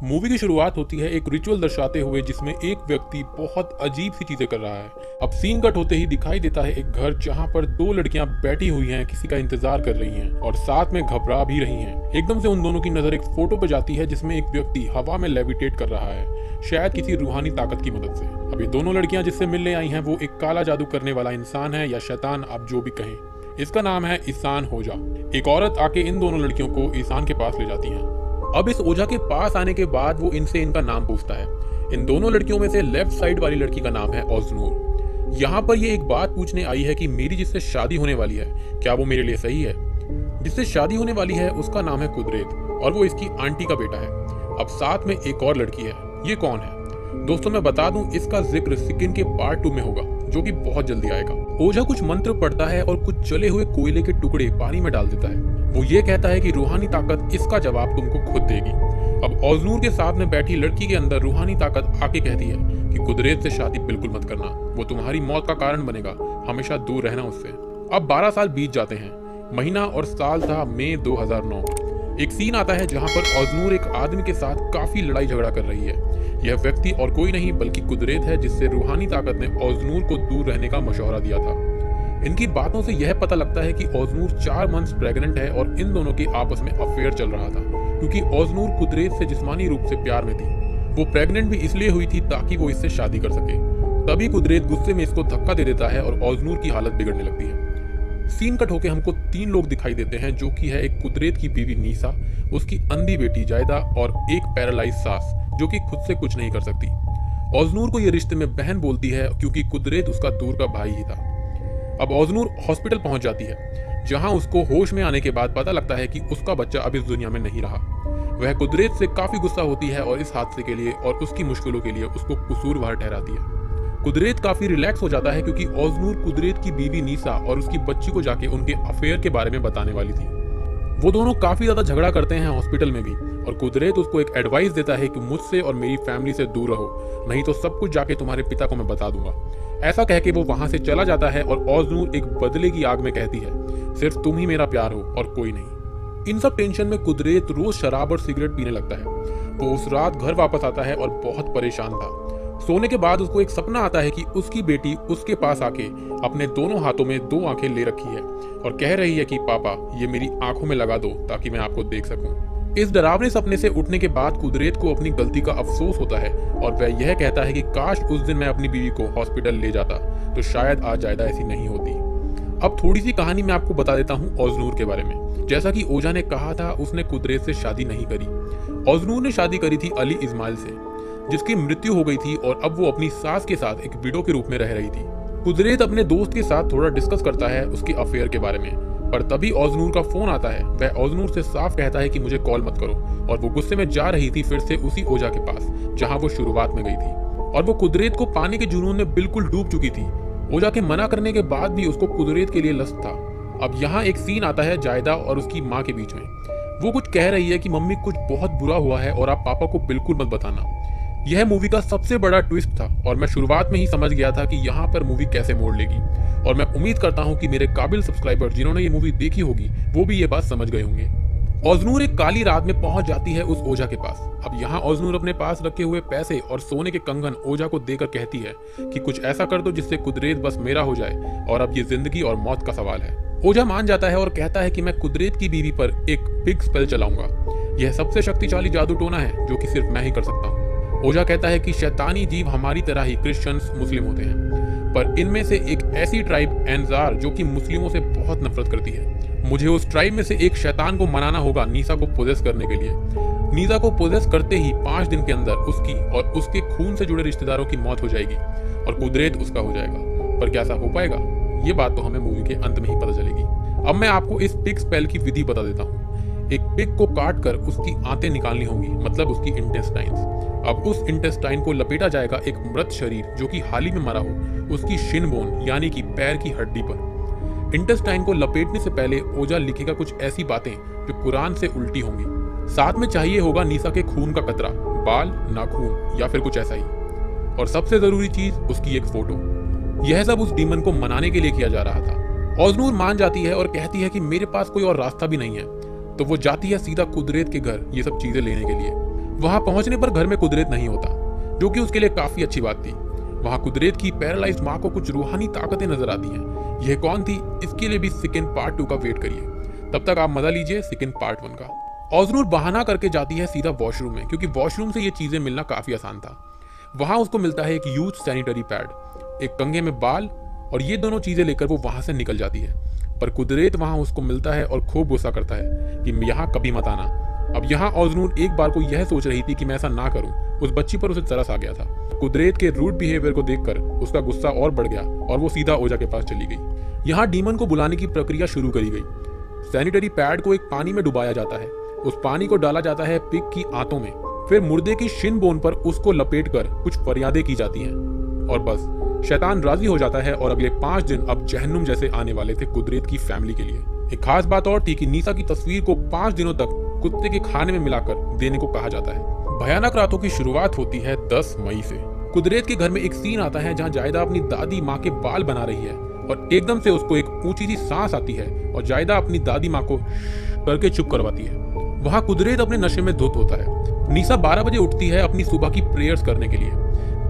Movie की शुरुआत होती है एक रिचुअल दर्शाते हुए जिसमें एक व्यक्ति बहुत अजीब सी चीजें कर रहा है। अब सीन कट होते ही दिखाई देता है एक घर जहां पर दो लड़कियां बैठी हुई हैं, किसी का इंतजार कर रही हैं और साथ में घबरा भी रही हैं। एकदम से उन दोनों की नजर एक फोटो पर जाती है जिसमें एक व्यक्ति हवा में लेविटेट कर रहा है, शायद किसी रूहानी ताकत की मदद से। अब ये दोनों लड़कियां जिससे मिलने आई हैं वो एक काला जादू करने वाला इंसान है या शैतान, आप जो भी कहें। इसका नाम है ईसान होजा। एक औरत आके इन दोनों लड़कियों को ईसान के पास ले जाती है। अब इस ओझा के पास आने के बाद वो इनसे इनका नाम पूछता है। इन दोनों लड़कियों में से लेफ्ट साइड वाली लड़की का नाम है ओजनूर। यहाँ पर ये एक बात पूछने आई है कि मेरी जिससे शादी होने वाली है क्या वो मेरे लिए सही है। जिससे शादी होने वाली है उसका नाम है कुदरत और वो इसकी आंटी का बेटा है। अब साथ में एक और लड़की है, ये कौन है? दोस्तों मैं बता दूं इसका जिक्र सिकिन के पार्ट 2 में होगा जो कि बहुत जल्दी आएगा। ओझा कुछ मंत्र पढ़ता है और कुछ जले हुए कोयले के टुकड़े पानी में डाल देता है। वो ये कहता है कि रूहानी ताकत इसका जवाब तुमको खुद देगी। अब ओजनूर के साथ में बैठी लड़की के अंदर रूहानी ताकत आके कहती है कि कुदरत से शादी बिल्कुल मत करना, वो तुम्हारी मौत का कारण बनेगा, हमेशा दूर रहना उससे। अब 12 साल बीत जाते हैं। महीना और साल था मई 2009। एक सीन आता है जहां पर ओजनूर एक आदमी के साथ काफी लड़ाई झगड़ा कर रही है। यह व्यक्ति और कोई नहीं बल्कि कुदरत है जिससे रूहानी ताकत ने ओजनूर को दूर रहने का मशवरा दिया था। इनकी बातों से यह पता लगता है कि ओजनूर 4 मंथ्स प्रेग्नेंट है और इन दोनों के आपस में अफेयर चल रहा था क्योंकि ओजनूर कुदरत से जिस्मानी रूप से प्यार में थी। वो प्रेग्नेंट भी इसलिए हुई थी ताकि वो इससे शादी कर सके। तभी कुदरत गुस्से में इसको धक्का दे देता है और ओजनूर की हालत बिगड़ने लगती है। सीन कट होके हमको 3 लोग दिखाई देते हैं जो कि है एक कुदरत की बीवी नीसा, उसकी अंधी बेटी जायदा और एक पैरालाइज सास जो कि खुद से कुछ नहीं कर सकती। ओजनूर को ये रिश्ते में बहन बोलती है क्योंकि कुदरत उसका दूर का भाई ही था। अब ओजनूर हॉस्पिटल पहुंच जाती है जहां उसको होश में आने के बाद पता लगता है कि उसका बच्चा अब इस दुनिया में नहीं रहा। वह कुदरत से काफी गुस्सा होती है और इस हादसे के लिए और उसकी मुश्किलों के लिए उसको कसूरवार ठहराती है। कुदरत काफी रिलैक्स हो जाता है क्योंकि ओजनूर कुदरत की बीवी नीसा और उसकी बच्ची को जाके उनके अफेयर के बारे में बताने वाली थी। वो दोनों काफी ज्यादा झगड़ा करते हैं हॉस्पिटल में भी और कुदरत उसको एक एडवाइस देता है कि मुझसे और मेरी फैमिली से दूर रहो, नहीं तो सब कुछ जाके तुम्हारे पिता को मैं बता दूंगा। ऐसा कह के वो वहां से चला जाता है और ओजनूर एक बदले की आग में कहती है सिर्फ तुम ही मेरा प्यार हो और कोई नहीं। इन सब टेंशन में कुदरत रोज शराब और सिगरेट पीने लगता है। वो उस रात घर वापस आता है और बहुत परेशान था। सोने के बाद उसको एक सपना आता है कि उसकी बेटी उसके पास आके अपने दोनों हाथों में 2 आंखें ले रखी है और कह रही है कि पापा ये मेरी आंखों में लगा दो ताकि मैं आपको देख सकूं। इस डरावने सपने से उठने के बाद कुदरत को अपनी गलती का अफसोस होता है और वह यह कहता है कि काश उस दिन मैं अपनी बीवी को हॉस्पिटल ले जाता तो शायद आज जायदा ऐसी नहीं होती। अब थोड़ी सी कहानी मैं आपको बता देता हूँ ओजनूर के बारे में। जैसा कि ओझा ने कहा था उसने कुदरत से शादी नहीं करी। ओजनूर ने शादी करी थी अली इस्माइल से जिसकी मृत्यु हो गई थी और अब वो अपनी सास के साथ एक विडो के रूप में रह रही थी। कुदरत अपने दोस्त के साथ थोड़ा डिस्कस करता है उसके अफेयर के बारे में, पर तभी ओजनूर का फोन आता है। वह ओजनूर से साफ कहता है कि मुझे कॉल मत करो और वो गुस्से में जा रही थी फिर से उसी ओझा के पास जहां वो शुरुआत में गई थी। और वो कुदरत को पाने के जुनून में बिल्कुल डूब चुकी थी। ओझा के मना करने के बाद भी उसको कुदरत के लिए लस्ट था। अब यहाँ एक सीन आता है जायदा और उसकी माँ के बीच में। वो कुछ कह रही है कि मम्मी कुछ बहुत बुरा हुआ है और आप पापा को बिल्कुल मत बताना। यह मूवी का सबसे बड़ा ट्विस्ट था और मैं शुरुआत में ही समझ गया था कि यहाँ पर मूवी कैसे मोड़ लेगी और मैं उम्मीद करता हूँ कि मेरे काबिल सब्सक्राइबर जिन्होंने ये मूवी देखी होगी वो भी ये बात समझ गए होंगे। ओजनूर एक काली रात में पहुंच जाती है उस ओझा के पास। अब यहाँ ओजनूर अपने पास रखे हुए पैसे और सोने के कंगन ओझा को देकर कहती है कि कुछ ऐसा कर दो जिससे कुदरत बस मेरा हो जाए और अब ये जिंदगी और मौत का सवाल है। ओझा मान जाता है और कहता है कि मैं कुदरत की बीवी पर एक बिग स्पेल चलाऊंगा। यह सबसे शक्तिशाली जादू टोना है जो कि सिर्फ मैं ही कर सकता हूँ। ओझा कहता है कि शैतानी जीव हमारी तरह ही क्रिश्चियंस मुस्लिम होते हैं, पर इनमें से एक ऐसी ट्राइब एंजार जो कि मुस्लिमों से बहुत नफरत करती है। मुझे उस ट्राइब में से एक शैतान को मनाना होगा नीसा को पोजेस करने के लिए। नीसा को पोजेस करते ही 5 दिन के अंदर उसकी और उसके खून से जुड़े रिश्तेदारों की मौत हो जाएगी और कुदरत उसका हो जाएगा। पर क्या ऐसा हो पाएगा? ये बात तो हमें मूवी के अंत में ही पता चलेगी। अब मैं आपको इस पिग स्पेल की विधि बता देता हूँ। एक पिग को काट कर उसकी आंतें निकालनी होंगी, मतलब उसकी इंटेस्टाइन्स। अब उस इंटेस्टाइन को लपेटा जाएगा एक मृत शरीर जो कि हाल ही में मरा हो उसकी शिन बोन यानी कि पैर की हड्डी पर। इंटेस्टाइन को लपेटने से पहले ओझा लिखेगा कुछ ऐसी बातें जो कुरान से उल्टी होंगी। साथ में चाहिए होगा नीसा के खून का कतरा, बाल, नाखून या फिर कुछ ऐसा ही। और सबसे जरूरी चीज उसकी एक फोटो। यह सब उस डीमन को मनाने के लिए किया जा रहा था। ओजनूर मान जाती है और कहती है कि मेरे पास कोई और रास्ता भी नहीं है। तो वो जाती है सीधा कुदरत के घर ये सब चीजें लेने के लिए। वहां पहुंचने पर घर में कुदरत नहीं होता, जो कि उसके लिए काफी अच्छी बात थी। वहां कुदरत की पैरालाइज्ड माँ को कुछ रूहानी ताकतें नजर आती हैं। यह कौन थी, इसके लिए भी सेकंड पार्ट 2 का वेट करिए। तब तक आप मजा लीजिए सेकंड पार्ट 1 का। ऑजनूर बहाना करके जाती है सीधा वॉशरूम में, क्योंकि वॉशरूम से ये चीजें मिलना काफी आसान था। वहां उसको मिलता है एक यूज सैनिटरी पैड, एक कंघे में बाल, और ये दोनों चीजें लेकर वो वहां से निकल जाती है। पर कुदरत वहां उसको मिलता है और खूब गुस्सा करता है कि यहाँ कभी मत आना। अब यहाँ ऑजनूर एक बार को यह सोच रही थी कि मैं ऐसा ना करूं। उस बच्ची पर उसे तरस आ गया था। कुदरत के रूड बिहेवियर को देखकर उसका गुस्सा और बढ़ गया और वो सीधा ओजा के पास चली गई। यहाँ डीमन को बुलाने की प्रक्रिया शुरू करी गई। सैनिटरी पैड को एक पानी में डुबाया जाता है, उस पानी को डाला जाता है पिग की आंतों में, फिर मुर्दे की शिन बोन पर उसको लपेटकर कुछ फरियादें की जाती हैं और बस शैतान राजी हो जाता है। और अगले 5 दिन अब जहन्नुम जैसे आने वाले थे कुदरत की फैमिली के लिए। एक खास बात और थी कि नीसा की तस्वीर को 5 दिनों तक कुत्ते के खाने में मिलाकर देने को कहा जाता है। भयानक रातों की शुरुआत होती है 10 मई से। कुदरत के घर में एक सीन आता है जहाँ जायदा अपनी दादी माँ के बाल बना रही है और एकदम से उसको एक ऊंची सी सांस आती है और जायदा अपनी दादी माँ को करके चुप करवाती है। वहाँ कुदरत अपने नशे में धुत होता है। नीसा 12 बजे उठती है अपनी सुबह की प्रेयर्स करने के लिए।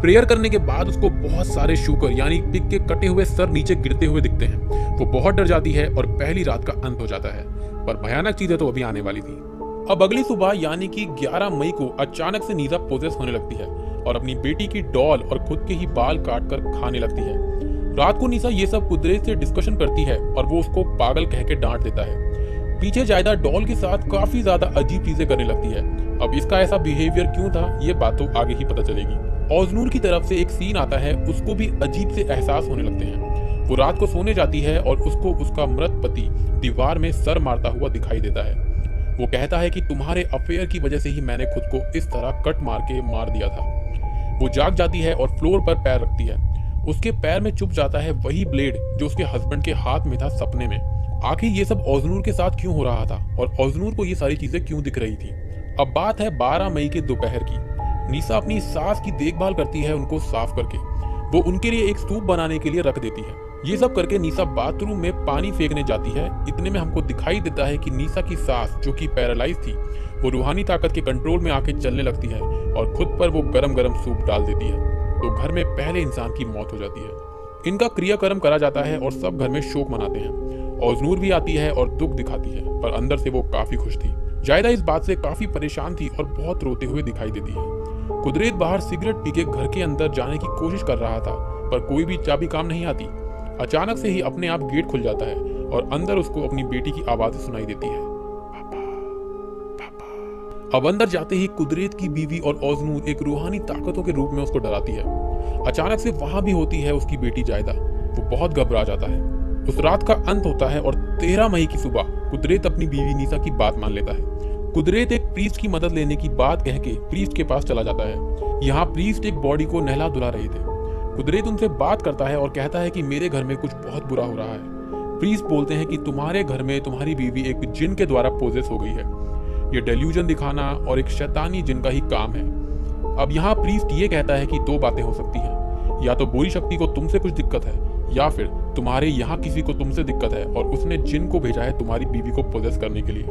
प्रेयर करने के बाद उसको बहुत सारे शुकर यानी पिग के कटे हुए सर नीचे गिरते हुए दिखते हैं। वो बहुत डर जाती है और पहली रात का अंत हो जाता है। पर भयानक चीजें तो अभी आने वाली थी। अब अगली सुबह यानी कि 11 मई को अचानक से नीसा पोजेस होने लगती है और अपनी बेटी की डॉल और खुद के ही बाल काट कर खाने लगती है। रात को नीसा ये सब कुदरत से डिस्कशन करती है और वो उसको पागल कह के डांट देता है। पीछे जायदा डॉल के साथ काफी ज्यादा अजीब चीजें करने लगती है। अब इसका ऐसा बिहेवियर क्यों था, ये बात तो आगे ही पता चलेगी। ऑजनूर की तरफ से एक सीन आता है, उसको भी अजीब से एहसास होने लगते हैं। वो रात को सोने जाती है और उसको उसका मृत पति दीवार में सर मारता हुआ दिखाई देता है। वो कहता है कि तुम्हारे अफेयर की वजह से ही मैंने खुद को इस तरह कट मार के मार दिया था। वो जाग जाती है और फ्लोर पर पैर रखती है। उसके पैर में चुभ जाता है वही ब्लेड जो उसके हस्बैंड के हाथ में था सपने में। आखिर ये सब ऑजनूर के साथ क्यों हो रहा था और ऑजनूर को ये सारी चीजें क्यों दिख रही थी। अब बात है 12 मई के दोपहर की। नीसा अपनी सास की देखभाल करती है, उनको साफ करके वो उनके लिए एक सूप बनाने के लिए रख देती है। ये सब करके नीसा बाथरूम में पानी फेंकने जाती है। इतने में हमको दिखाई देता है कि नीसा की सास जो कि पैरालाइज थी वो रूहानी ताकत के कंट्रोल में आके चलने लगती है और खुद पर वो गरम गरम सूप डाल देती है। तो घर में पहले इंसान की मौत हो जाती है। इनका क्रियाकर्म करा जाता है और सब घर में शोक मनाते हैं। ऑजनूर भी आती है और दुख दिखाती है, पर अंदर से वो काफी खुश थी। जायदा इस बात से काफी परेशान थी और बहुत रोते हुए दिखाई देती है। कुदरत बाहर सिगरेट पी के घर के अंदर जाने की कोशिश कर रहा था, पर कोई भी चाबी काम नहीं आती। अचानक से ही अपने आप गेट खुल जाता है और अंदर उसको अपनी बेटी की आवाज सुनाई देती है, पापा, पापा। अब अंदर जाते ही कुदरत की बीवी और ऑजनूर एक रूहानी ताकतों के रूप में उसको डराती है। अचानक से वहां भी होती है उसकी बेटी जायदा। वो बहुत घबरा जाता है। उस रात का अंत होता है और 13 मई की सुबह कुदरत अपनी बीवी नीसा की बात मान लेता है। कुदरत एक प्रीस्ट की मदद लेने की बात कह के प्रीस्ट के पास चला जाता है। यहाँ प्रीस्ट एक बॉडी को नहला धुला रहे थे। कुदरत उनसे बात करता है और कहता है कि मेरे घर में कुछ बहुत बुरा हो रहा है। प्रीस्ट बोलते हैं कि तुम्हारे घर में तुम्हारी बीवी एक जिन के द्वारा पोजेस हो गई है। ये डेल्यूजन दिखाना और एक शैतानी जिन का ही काम है। अब यहाँ प्रीस्ट ये कहता है कि 2 बातें हो सकती हैं, या तो बुरी शक्ति को तुमसे कुछ दिक्कत है या फिर तुम्हारे यहाँ किसी को तुमसे दिक्कत है और उसने जिन को भेजा है तुम्हारी बीवी को पोजेस करने के लिए।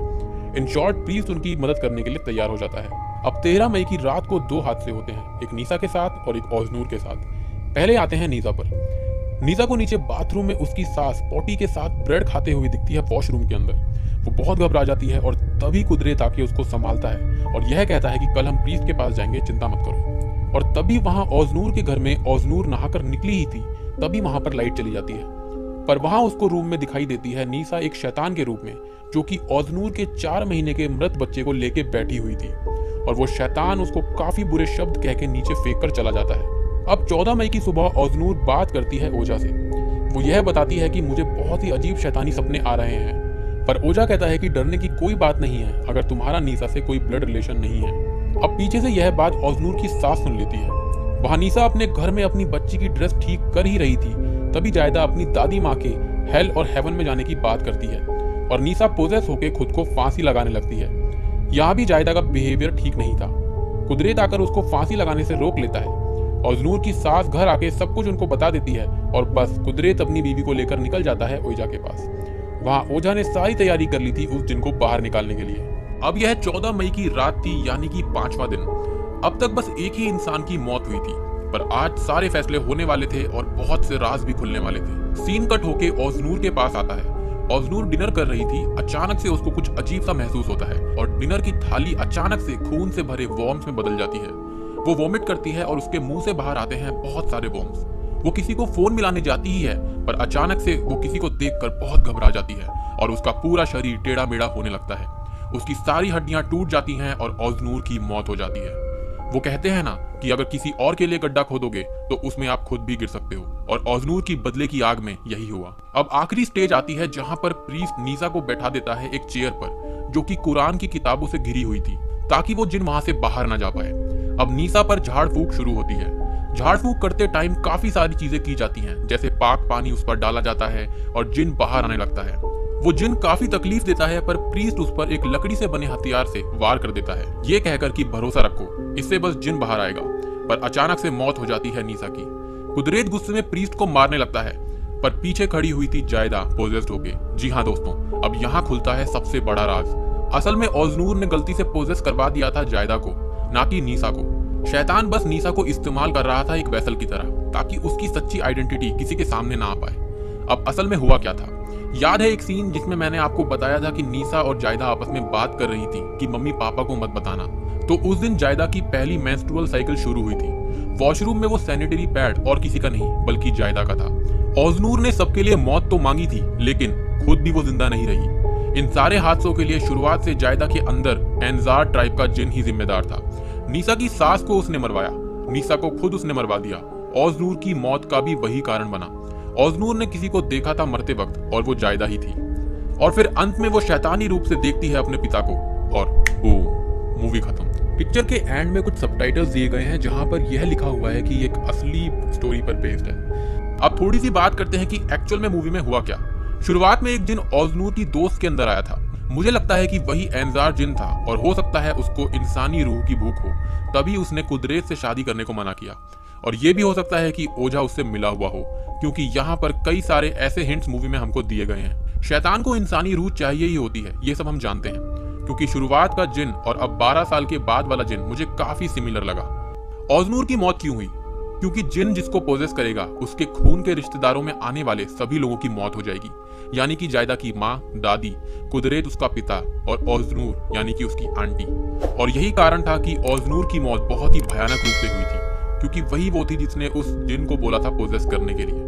इन शॉर्ट प्रीस्ट उनकी मदद करने के लिए तैयार हो जाता है। अब 13 मई की रात को 2 हादसे होते हैं, एक नीसा के साथ और एक ऑजनूर के साथ। पहले आते हैं नीसा पर। नीसा को नीचे बाथरूम में उसकी सास पोटी के साथ ब्रेड खाते हुए दिखती है वॉशरूम के अंदर। वो बहुत घबरा जाती है और तभी कुदरत आके उसको संभालता है और यह कहता है कि कल हम प्रीस्ट के पास जाएंगे, चिंता मत करो। और तभी वहां ऑजनूर के घर में ऑजनूर नहाकर निकली ही थी, तभी वहां पर लाइट चली जाती है। पर वहां उसको रूम में दिखाई देती है नीसा एक शैतान के रूप में, जो कि ऑजनूर के 4 महीने के मृत बच्चे को लेके बैठी हुई थी। और वो शैतान उसको काफी बुरे शब्द कह के नीचे फेंक कर चला जाता है। अब 14 मई की सुबह ऑजनूर बात करती है ओजा से। वो यह बताती है कि मुझे बहुत ही अजीब शैतानी सपने आ रहे हैं, पर ओजा कहता है कि डरने की कोई बात नहीं है अगर तुम्हारा नीसा से कोई ब्लड रिलेशन नहीं है। अब पीछे से यह बात ऑजनूर की सास सुन लेती है। वहां नीसा अपने घर में अपनी बच्ची की ड्रेस ठीक कर ही रही थी, तभी जायदा अपनी दादी माँ के हेल और हेवन में जाने की बात करती है और नीसा पोजेस होकर खुद को फांसी लगाने लगती है। यहाँ भी जायदा का बिहेवियर ठीक नहीं था। कुदरत आकर उसको फांसी लगाने से रोक लेता है। ऑजनूर की सास घर आके सब कुछ उनको बता देती है और बस कुदरत अपनी बीवी को लेकर निकल जाता है ओजा के पास। वहां ओजा ने सारी तैयारी कर ली थी उस जिन को बाहर निकालने के लिए। अब यह 14 मई की रात थी, यानी कि 5वां दिन। अब तक बस एक ही इंसान की मौत हुई थी, पर आज सारे फैसले होने वाले थे और बहुत से राज भी खुलने वाले थे। सीन कट होके ओजनूर के पास आता है। ओजनूर डिनर कर रही थी। अचानक से उसको कुछ अजीब सा महसूस होता है और डिनर की थाली अचानक से खून से भरे वॉर्म्स में बदल जाती है। वो वॉमिट करती है और उसके मुंह से बाहर आते हैं बहुत सारे वॉर्म्स। वो किसी को फोन मिलाने जाती ही है, पर अचानक से वो किसी को देखकर बहुत घबरा जाती है और उसका पूरा शरीर टेढ़ा मेढ़ा होने लगता है। उसकी सारी हड्डियां टूट जाती हैं और ओजनूर की मौत हो जाती है। वो कहते हैं ना कि अगर किसी और के लिए गड्ढा खोदोगे तो उसमें आप खुद भी गिर सकते हो, और ओजनूर की बदले की आग में यही हुआ। अब आखिरी स्टेज आती है जहां पर प्रीस्ट नीसा को बैठा देता है एक चेयर पर, जो कि कुरान की किताबों से घिरी हुई थी, ताकि वो जिन वहां से बाहर ना जा पाए। अब नीसा पर झाड़ फूक शुरू होती है। झाड़ फूक करते टाइम काफी सारी चीजें की जाती हैं, जैसे पाक पानी उस पर डाला जाता है और जिन बाहर आने लगता है। वो जिन काफी तकलीफ देता है, पर प्रीस्ट उस पर एक लकड़ी से बने हथियार से वार कर देता है, ये कहकर कि भरोसा रखो, इससे बस जिन बाहर आएगा। पर अचानक से मौत हो जाती है नीसा की। कुदरत गुस्से में प्रीस्ट को मारने लगता है, पर पीछे खड़ी हुई थी जायदा पोजेस्ड होके। जी हाँ दोस्तों, अब यहाँ खुलता है सबसे बड़ा राज। असल में ओजनूर ने गलती से पोजेस करवा दिया था जायदा को, ना कि नीसा को। शैतान बस नीसा को इस्तेमाल कर रहा था एक वेसल की तरह, ताकि उसकी सच्ची आइडेंटिटी किसी के सामने ना आ पाए। अब असल में हुआ क्या था? याद है एक सीन जिसमें मैंने आपको बताया था कि नीसा और जायदा आपस में बात कर रही थी कि मम्मी पापा को मत बताना। तो उस दिन जायदा की पहली मेंस्ट्रुअल साइकिल शुरू हुई थी। वॉशरूम में वो सैनिटरी पैड और किसी का नहीं बल्कि जायदा का था। ओजनूर ने सबके लिए मौत तो मांगी थी, लेकिन खुद भी वो जिंदा नहीं रही। इन सारे हादसों के लिए शुरुआत से जायदा के अंदर एनजार ट्राइब का जिन ही जिम्मेदार था। नीसा की सास को उसने मरवाया, नीसा को खुद उसने मरवा दिया। ओजनूर की मौत का भी वही कारण बना। ओजनूर ने किसी को देखा था मरते वक्त, और वो जायदा ही थी। और फिर अंत में वो शैतानी रूप से देखती है अपने पिता को, और बूम, मूवी खत्म। पिक्चर के एंड में कुछ सबटाइटल्स दिए गए हैं जहां पर यह लिखा हुआ है कि एक असली स्टोरी पर बेस्ड है। अब थोड़ी सी बात करते हैं कि एक्चुअल में मूवी में हुआ क्या। शुरुआत में एक जिन ओजनूर की दोस्त के अंदर आया था। मुझे लगता है कि वही एनजार जिन था, और हो सकता है उसको इंसानी रूह की भूख हो, तभी उसने कुदरत से शादी करने को मना किया। और ये भी हो सकता है कि ओझा उससे मिला हुआ हो, क्योंकि यहाँ पर कई सारे ऐसे हिंट्स मूवी में हमको दिए गए हैं। शैतान को इंसानी रूह चाहिए ही होती है, ये सब हम जानते हैं, क्योंकि शुरुआत का जिन और अब 12 साल के बाद वाला जिन मुझे काफी सिमिलर लगा। ओजनूर की मौत क्यों हुई? क्योंकि जिन जिसको पोजेस करेगा उसके खून के रिश्तेदारों में आने वाले सभी लोगों की मौत हो जाएगी, यानी कि जायदा की माँ, दादी, कुदरत उसका पिता, और ओजनूर यानी कि उसकी आंटी। और यही कारण था कि ओजनूर की मौत बहुत ही भयानक रूप से हुई थी, क्योंकि वही वो थी जिसने उस जिन को बोला था पोजेस करने के लिए।